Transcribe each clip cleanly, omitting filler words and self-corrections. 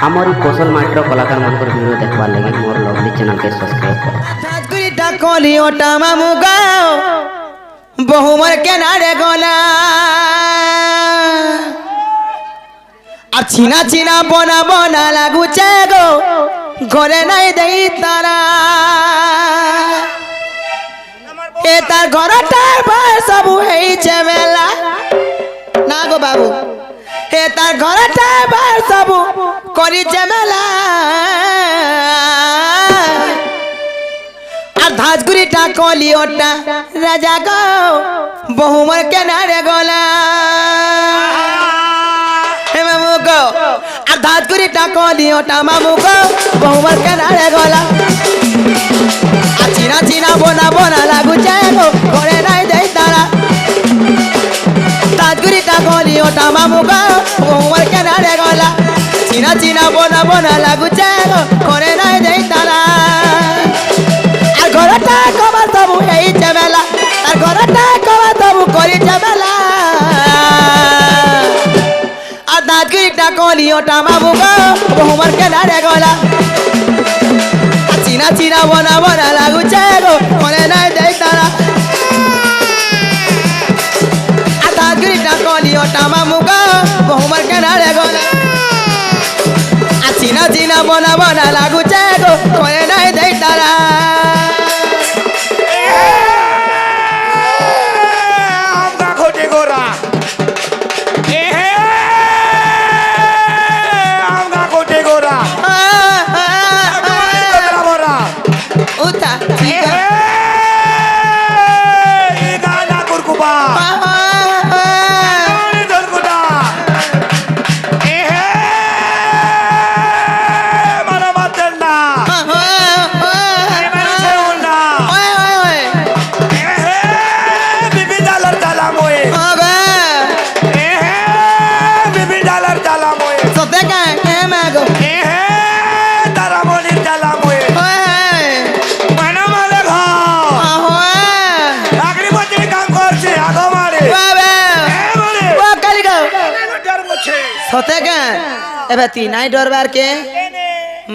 हमारी कौशल माइट्रो कलाकार मनकर वीडियो देखबार लगी मोर लवली चैनल के सब्सक्राइब करो। ठाकुरीटा कली ओटा मामू गाओ बहुमर के नारे गोला আর চিনা চিনা বনা বনা লাগুছে গো ঘরে নাই দেই তারা এ তার ঘরটার ভাই সব হইছে মেলা না গো বাবু এ তার ঘরটার ভাই সব করিছে মেলা আর ধাজগুড়িটা কলি ওটা রাজা গো বহুমর কেনারে গোলা আর ধাজগুড়িটা কলি ওটা মামু গো বহুমর কেনারে গোলা আর চিনা চিনা বোনা বোনা লাগুছে গো ঘরে নাই দেই তারা ধাজগুড়িটা কলি ওটা মামু গো বহুমর কেনারে গোলা চিনা চিনা বোনা বোনা লাগুছে গো ঘরে নাই দেই তারা আর ঘরটা কবা সবু এই ঝামেলা আর ঘরটা কবা সবু করি ঝামেলা আর দাঁতগুড়িটা কলি ওটা মামু গো বহুমর কেনারে গোলা চিনা চিনা বনা বনা লাগুছে গো মনে নাই দেই তারা আর দাঁতগুড়িটা কলি ওটা মামু গো বহুমর কেনারে গোলা আর চিনা চিনা বনা বনা লাগুছে গো মনে নাই দেই তারা সতে কে এবার তুই নাই ডরবার কে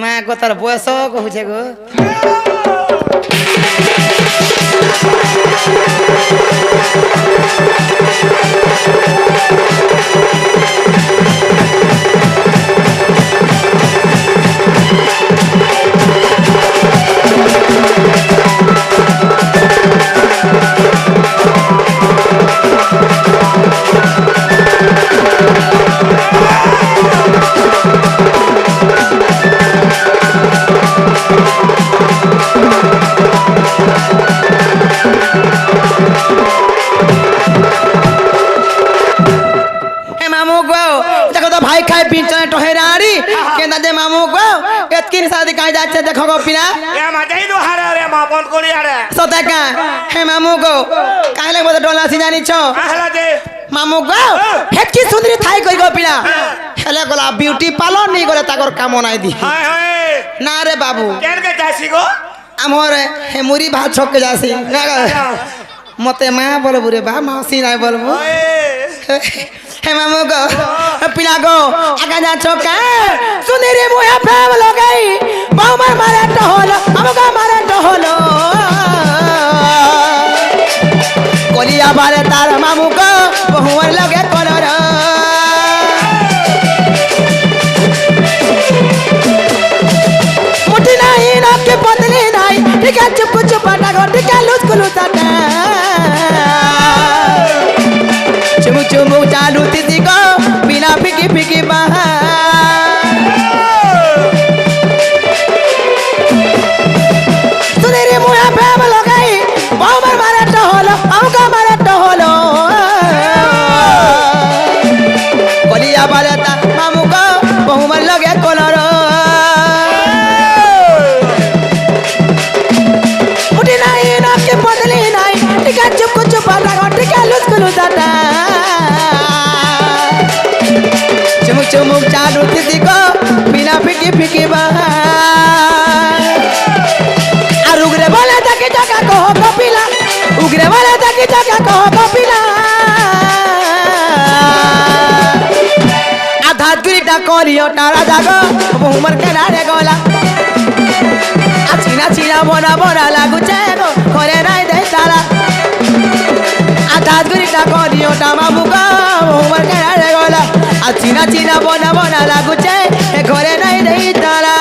মা গো তার বয়স কহুছে গো भाई खाए पिंचने टोहेरारी केना दे मामू गो एतकिन शादी काई जाचे देखो गो पिना ए मजाई दो हारे रे मा फोन कोली हारे सते का हे मामू गो काले बोले डोला सी जानी छो आहला दे मामू गो हेतकी सुंदरी थाई कई गो पिना हेले गोला ब्यूटी पार्लर नहीं गोले ताकर काम नाई दी हाय हाय ना रे बाबू केन के जासी गो हमरे हे मुरी भात छक के जासी मते मां बोलबु रे बा मौसी नाई बोलबु हे मामू गो पिला गो आगा जा छोका सुंदरी मुया प्रेम लगाई बहुमर मारे टहलो हमका मारे टहलो कोलिया बारे तार मामू गो बहुमर लगे कलर मुठी नहीं ना के पतली नहीं ठीक है चुप चुप आटा गो ठीक है लूज कुलू ताटा चुमु चुमु चालू तिथि को बिना फिकी फिकी बहा सुनेरी मुया प्रेम लगाई बहुमर मारे टहलो हमका मारे टहलो कोलिया बाले ता मामू को बहुमर लगे कलर उठी नहीं ना के बदली नहीं ठीक है चुप चुप आटा ठीक है लूज कुलू दादा चुमुक चुमुक चालू तिथि को बिना फिकी फिकी बहा और उगरे वाले तक जगह को कपिला उगरे वाले तक जगह को कपिला आधा गुरीटा করিও তারা জাগো বহুমর কেনারে গলা চিনা চিনা বনা বনা লাগুছে গো ঘরে নাই দেই তারা আধা গুড়িটা করিও টামা মুগা বহুমর কেনারে গলা চিনা চিনা বনা বনা লাগুছে ঘরে নাই দেই তারা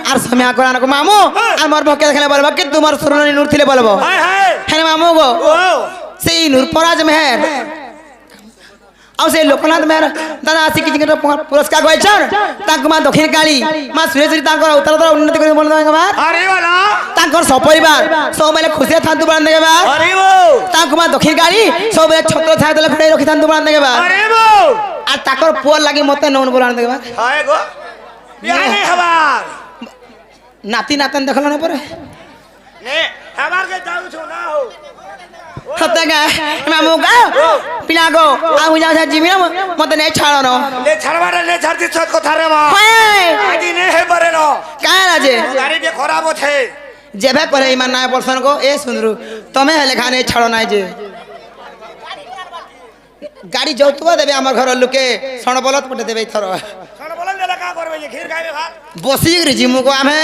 আর সময় করানো মামু আর মোর ভকে দেখলে বলবো কি তোমার সুরনি নূর থিলে বলবো হ্যাঁ মামু গো সেই নূর পরাজ মেহের ଆଉ ସେ ଲୋକନାଥ ମେହର ଦାଦା ଆସିକି ପୁରସ୍କାର ପାଇଛନ୍ ତାଙ୍କ ମା ଦକ୍ଷିଣ କାଳୀ ମା ସୁରେଶ୍ଵରୀ ତାଙ୍କର ଉତ୍ତର ଉନ୍ନତି କରି ବୋଲ ତାଙ୍କର ସପରିବାର ସବୁବେଳେ ଖୁସିରେ ଥାନ୍ତୁ ବାଣ ଦେବା ତାଙ୍କ ମା ଦକ୍ଷିଣ କାଳୀ ସବୁବେଳେ ଛତ୍ର ଛାଇ ଦେଲେ ଘୋଡେଇ ରଖିଥାନ୍ତୁ ବାଣ ଦେବା আর তাকর পুয়ার লাগি মতে নন বলান দেবা নাতি নাতন দেখল না পরে সত্যি মামু গা পিলা গো আউ যাও জিমি মতে নে ছাড়ো ন নে ছাড়বারে নে ছাড়তি সত কথা রে মা আদি নে হে পারে ন কায় রাজে গাড়ি যে খরাব আছে যেবে করে ইমান না পরসন গো এ সুন্দরু তুমি হেলে খানে ছাড়ো নাই যে গাড়ি যৌতুক দেবে আমার ঘর লোকে সণ বলত পটে দেবে থর সণ বলত দেলা কা করবে যে ক্ষীর খাইবে ভাত বসি রে জিমু গো আমি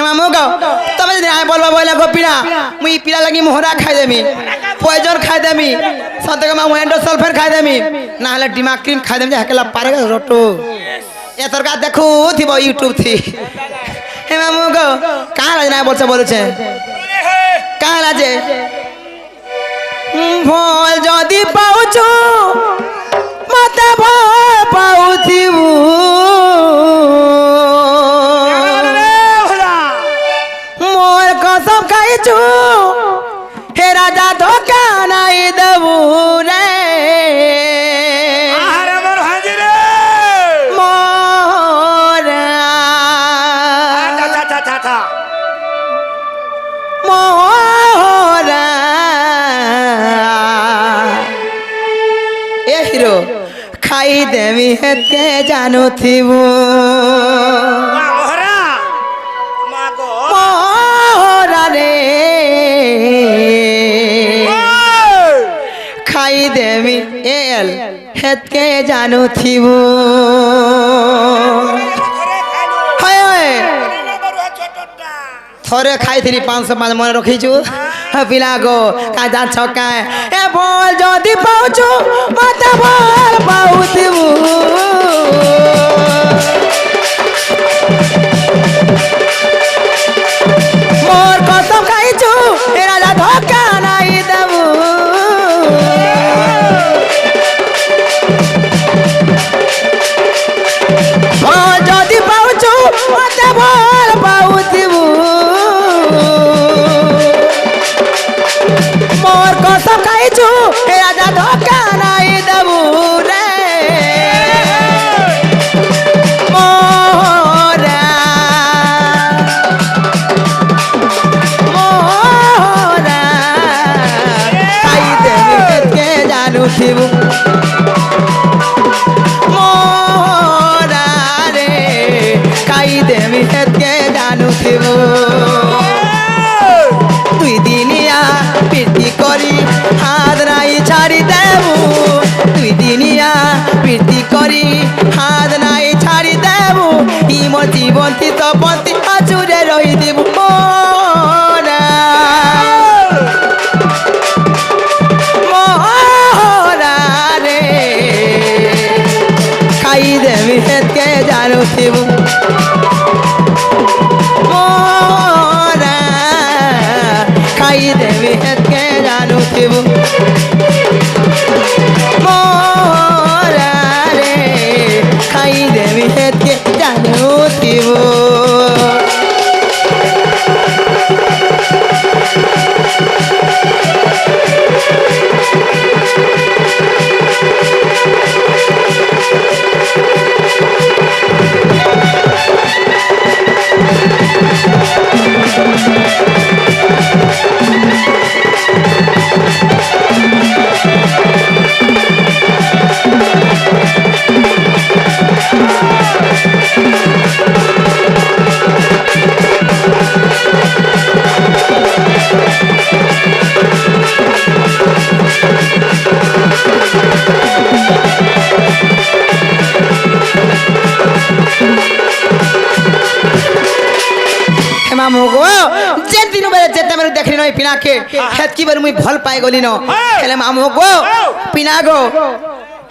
মামু গো তুমি যদি আই বলবা বলে গো পিলা মুই পিলা লাগি মোহরা খাই দেমি পয়জন খাই দেমি সতে মা এন্ডোসালফান খাই দেমি না হলে ডিমা ক্রিম খাই দেমি হেকলা পারে রটো এ তরকা দেখু থিব ইউটিউব থি হে মামু গো কা রাজ না বলছে বলছে কা রাজে ভল যদি পাউছো মতে ভল পাউথিবু মোর কসম খাইছু হে রাজা ধোকা নাই দেবু রে আরে মোর হাজি রে মোর তা তা তা তা মোর এ হিরো খাই দেমি হেতে জানুথিবু মোহরা মা গো মোরা রে খাই দেমি এল হেতে জানুথিবু থরে খাইছিলি 505 মনে রখিছু পিলা গো কা যাচ্ছ কায় এ বল যদি পাউছু মতে বল পাউথিবু মোর কসম খাইছু এ রাজা ধোকা নাই দেবু বল যদি পাউছু মতে বল পাউথিবু মোর কসম খাইছু এ রাজা ধোকা নাই দেবু রে মোরা মোরা খাই দেবি কে জানুথিবু মোরা রে খাই দেবি কে জানুথিবু দুই দিনিয়া প্রীতি করি হাত নাই ছাড়ি দেবু দুই দিনিয়া প্রীতি করি হাত নাই ছাড়ি দেবু ইম জীবন তপতি আচুরে রহি দেবু মোরা মোরা রে খাই দেবি হেতকে জানুথিবু মোরা খাই দেবি হেতকে জানুথিবু মোরা রে খাই দেবি হেতকে জানুথিবু मामू गो जे दिन बेले जेते मेरे देखली नई पिना के हेत की बेर मुई भल पाई गली न हेले मामू गो पिना गो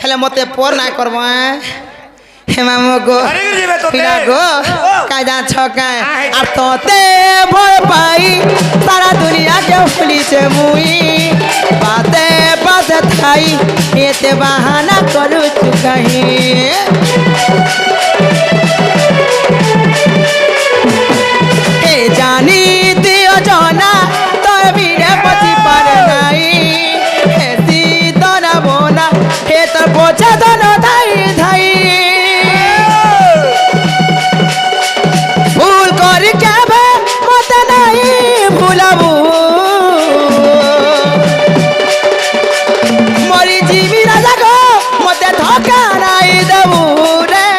हेले मते पोर ना करबो हे मामू गो पिना गो काजा छका आ तोते भल पाई सारा दुनिया के पुलिस मुई बाते बाते थाई एते बहाना करू कहीं जानी दियो जाना तोर बीरे पति पर नहीं हे सीतो ना बोना हे तो पोछा दोनों धाई धाई भूल कर क्या भे मत नहीं भूलाबू मरी जीवी राजा को मत धोखा नहीं देबू रे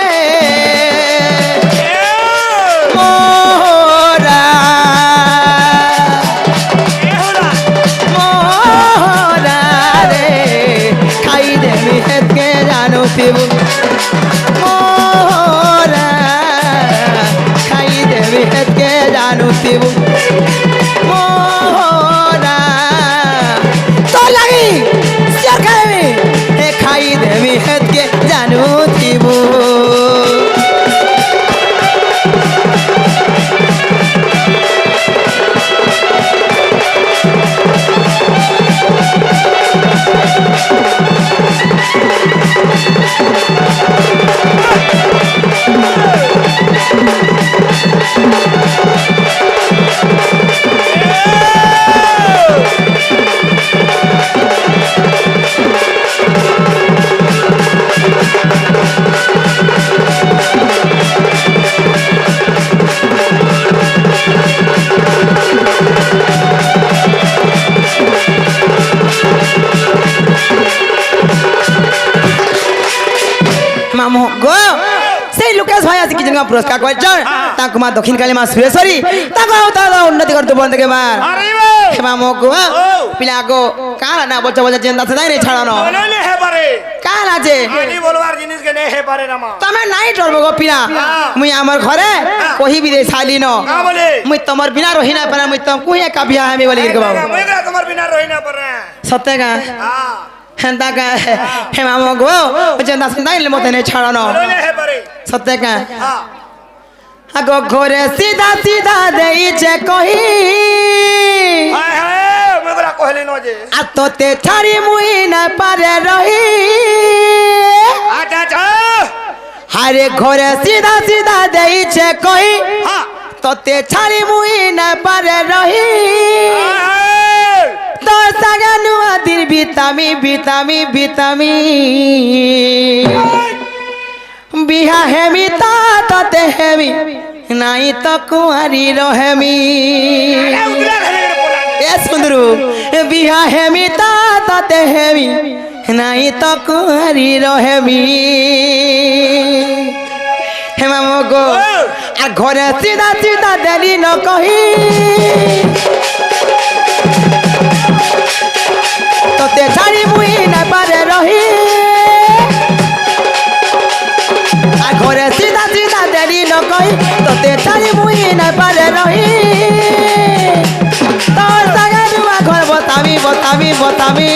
मोरा खाई देवी हेत के जानू थिबू मोरा तो लगी सिया खाई देवी हेत के जानू थिबू मामू गो से लुकेश भाई आज की जगह पुरस्कार कइछन ताको मा दक्षिण काली मा सुरेश्वरी ताको आवता उन्नति करते बंद के मार हे मामू गो पिला गो काला ना बच्चा बच्चा जिंदा से नहीं छाड़नो बोले हे बारे काला जे आनी बोलवार जिनिस के ने हे बारे नमा तमे नाही डरबो गो पिला मुई हमर घरे कोही भी दे साली न का बोले मुई तमर बिना रही ना पर मुई तम कुहे का बियाह हमें बोली के बाबू मुई का तमर बिना रही ना पर सत्य का हां हेंदा का हे मामू गो जिंदा से नहीं मते नहीं छाड़नो बोले हे बारे सत्य का हां अगो घोरे सीधा सीधा देई जे कही हाय हाय मेरा कहली न जे आ तो ते छाड़ी मुई न पारे रही अच्छा अच्छा हरे घोरे सीधा सीधा देई जे कही हां तो ते छाड़ी मुई न पारे रही हाय तो सगनु दिन बितामी बितामी बितामी बिहा हेमी ता ते हेमी नहीं तो कुंवारी रहेमी उगला घरे बोला ए सुंदरू बिहा हेमी ता ते हेमी नहीं तो कुंवारी रहेमी हे मामो गो आ घरे सीधा सीधा देली न कही तो ते छाड़ी मुई न पारे रही आ घरे सीधा सीधा देली न कही तो ते छाड़ी मुई न पारे रही तो सगनुआ घर बतामी बतामी बतामी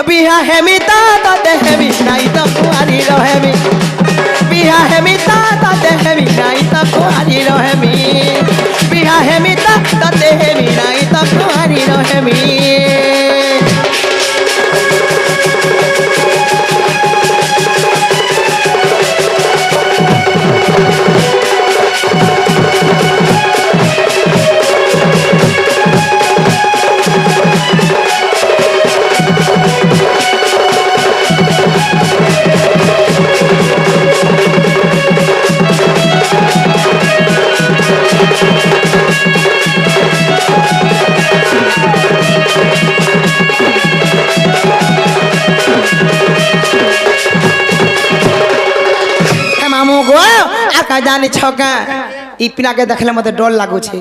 बिहा हेमी ता ते हेमी नहीं तो कुआरी रहेमी बिहा हेमी ता ते हेमी नहीं तो कुआरी रहेमी बिहा हेमी ता ते हेमी नहीं तो कुआरी रहेमी का जानी छका ई पिला के देखले मते डर लागू छे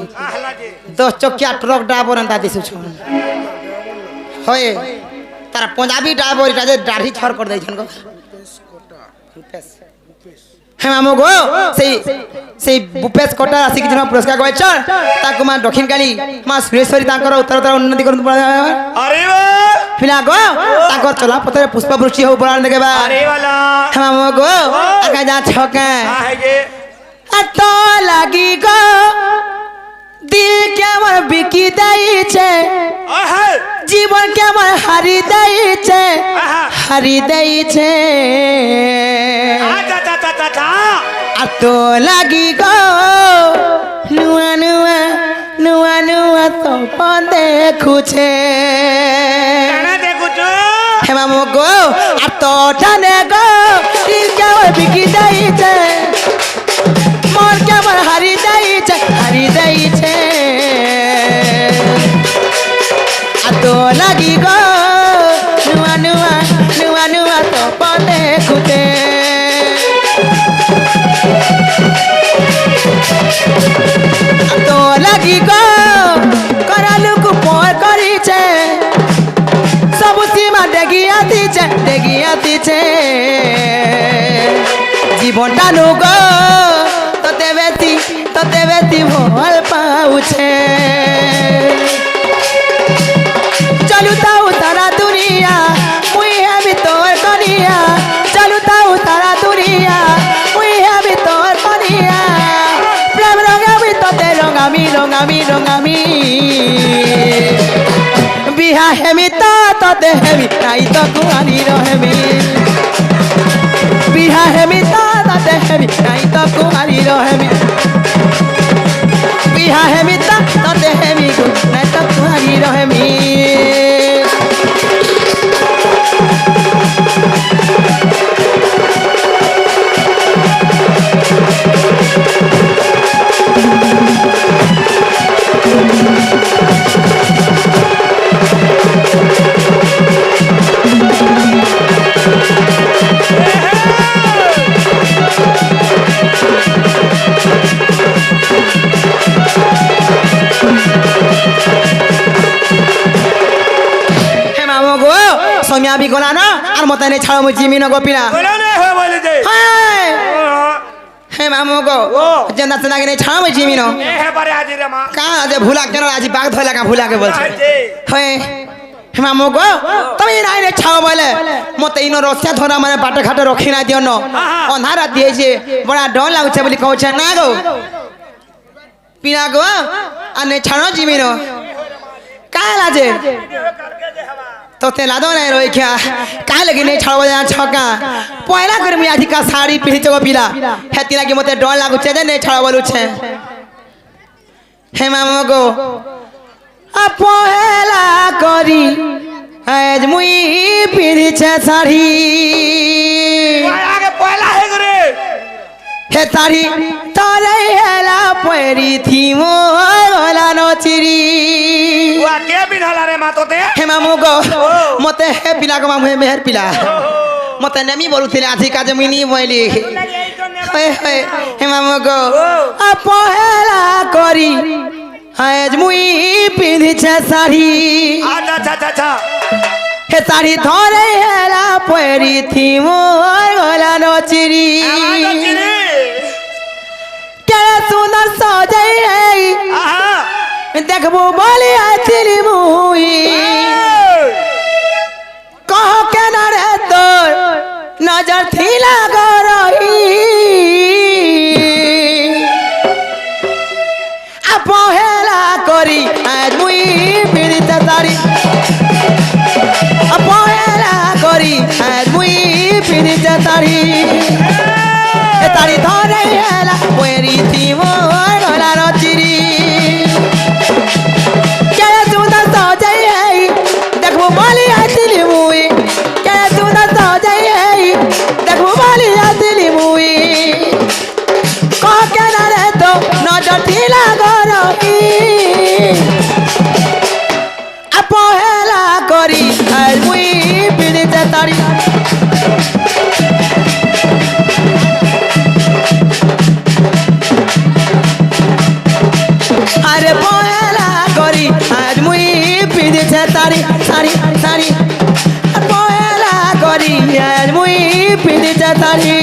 10 चकिया ट्रक ड्राइवर अंता दिसु छ होय तारा पंजाबी ड्राइवर इटा जे दाढ़ी छर कर दै छन को হ্যাঁ মামু গো সেই সেই ভূপেশ কটার আসিকি যেন পুরস্কার করেছ তাকে মা দক্ষিণ কালী মা সুরেশ্বরী তাঁর উত্তরতর উন্নতি করুন আরে পিলা গো তাঁর চলা পথরে পুষ্প বৃষ্টি হব পড়ার দেখবা আরে वाला হ্যাঁ মামু গো আকা যা ছকা আগে এত লাগি গো দিল কেমন বিকি দেইছে আহা জীবন কেমন হারি দেইছে হারি দেইছে আচ্ছা আচ্ছা আচ্ছা এত লাগি গো নুয়া নুয়া নুয়া নুয়া তো দেখুছে কেন দেখুছ হে মামু গো এত টানে গো দিল কেমন বিকি দেইছে মন কেমন হারি দেইছে হারি দেইছে এত লাগি গো নুয়া নুয়া নুয়া নুয়া তো দেখুছে তো লাগি গো করালুকু পর করিছে সবু সীমা ডেগি আতিছে জীবনটা নু গো তোতে বেশি ভাল পাউছে চলু তাও তারা দুনিয়া মুই হেবি তোর কনিয়া চলু তাও তারা দুনিয়া মুই হেবি তোর কনিয়া প্রেম রঙামি তোতে রঙামি রঙামি রঙামি বিহা হেমি তো তোতে হেমি তাই তো কুয়ানি রহেমি বিহা হেমি তো তোতে হেমি তাই তো কুয়ানি রহেমি বিহা হেমি তো তোতে হেমি তাই তো কুয়ানি রহেমি সমিয়া বি গোলা না আর মতে নেই ছাড়ো মুই জিমি না গোপিনা বলো না হয় বলে দে হে মামু গো জেন্দা চেনা কে নেই ছাড়ো মুই জিমি না এ হে পারে আজি রে মা কা যে ভুলা কেন আজি বাগ ধইলা কা ভুলা কে বলছে হে হে মামু গো তুমি নাই রে ছাও বলে মতে ইনো রসিয়া ধরা মানে বাটে ঘাটে রখি না দিও ন অন্ধারা দিয়েছে বড়া ডর লাগুছে বলি কইছে না গো পিনা গো আর নেই ছাড়ো জিমি না কা লাজে তোते लादो नहीं रोई क्या का लगी नहीं छाड़ो जा छका पहला कर मी आधी का साड़ी पहनी चगो पिला हे तिला के मते डर लागु छे नहीं छाड़ो बोलु छे हे मामो गो आ पहला करी आज मुई पहनी छे साड़ी आगे पहला है करे हे साड़ी तोरे हेला परी थी मोला नचिरी वा के बिनहला रे मा तोते हे मामू गो मते हे पिला गो मामू हे मेहर पिला मते नेमी बोलुथिले आधी काजे मुई बोली हे मामू गो आ पहला करी आज मुई पिंधी छे साड़ी अच्छा अच्छा अच्छा हे साड़ी धरे हेला परी थी मोर गला नचिरी के सुंदर सजाई है आहा देखबो बोली आतिली मुई कहो के ना रे तोर नजर थी लागो रही आ पहेला करी आज मुई पीड़ित तारी आ पहेला करी आज मुई पीड़ित तारी ए तारी धरे हेला परी थी मोर गला नचिरी देखो बाली आतिली मुई के तू ना सजाई है देखो बाली आतिली मुई को के ना रे तो नजर ढीला गरई अपहेला करी आज मुई पीड़ित तारी দিতে তারি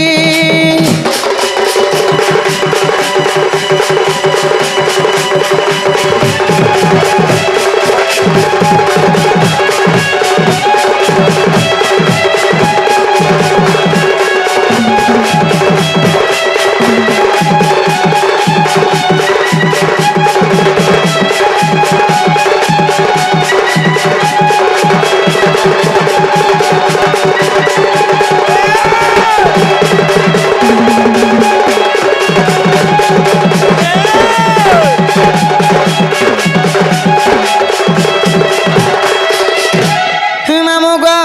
মামু গো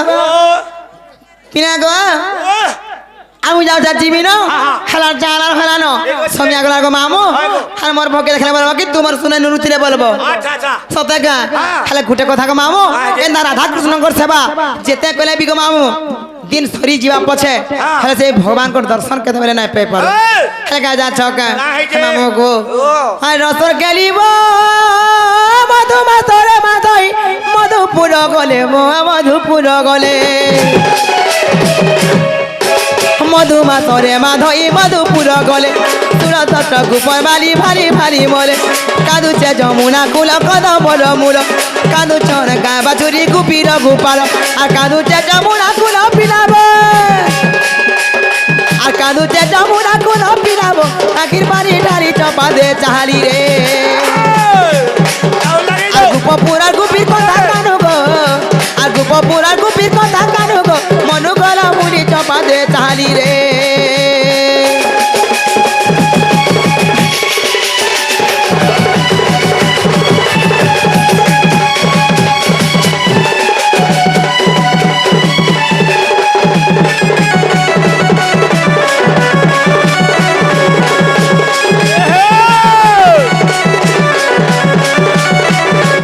কিনা গো আমি যাও যাচ্ছি বিনো খেলার জানার খেলানো সমিয়া গলার গো মামু আর মোর ভকে খেলা বলবো কি তোমার শুনে নুরুতিরে বলবো আচ্ছা আচ্ছা সতেকা খালে ঘুটে কথা গো মামু এন্দা রাধা কৃষ্ণঙ্কর সেবা যেতে কলে বি গো মামু দিন সরি যাওয়া পছে হেলে সেই ভগবানকর দর্শন কেতে বেলে নাই পেয়ে পারো হেলে গা যা ছকা মামু গো আর রসর গেলিব মধু মাতরে মাধই মধুপুর গলে মধুপুর গলে মধু মাতরে মাধই মধুপুর গলে তুরত গুপয় বালি ভারি ভারি বলে কাঁদুছে যমুনা কুল কদমর মূল কাঁদুছন গাঁ বাছুরি গুপির গুপাল আর কাঁদুছে যমুনা কুল পিলাব আর কাঁদুছে যমুনা কুল পিলাব আখির বাড়ি ঢারি চপা দে চাহালি রে আর গুপপুর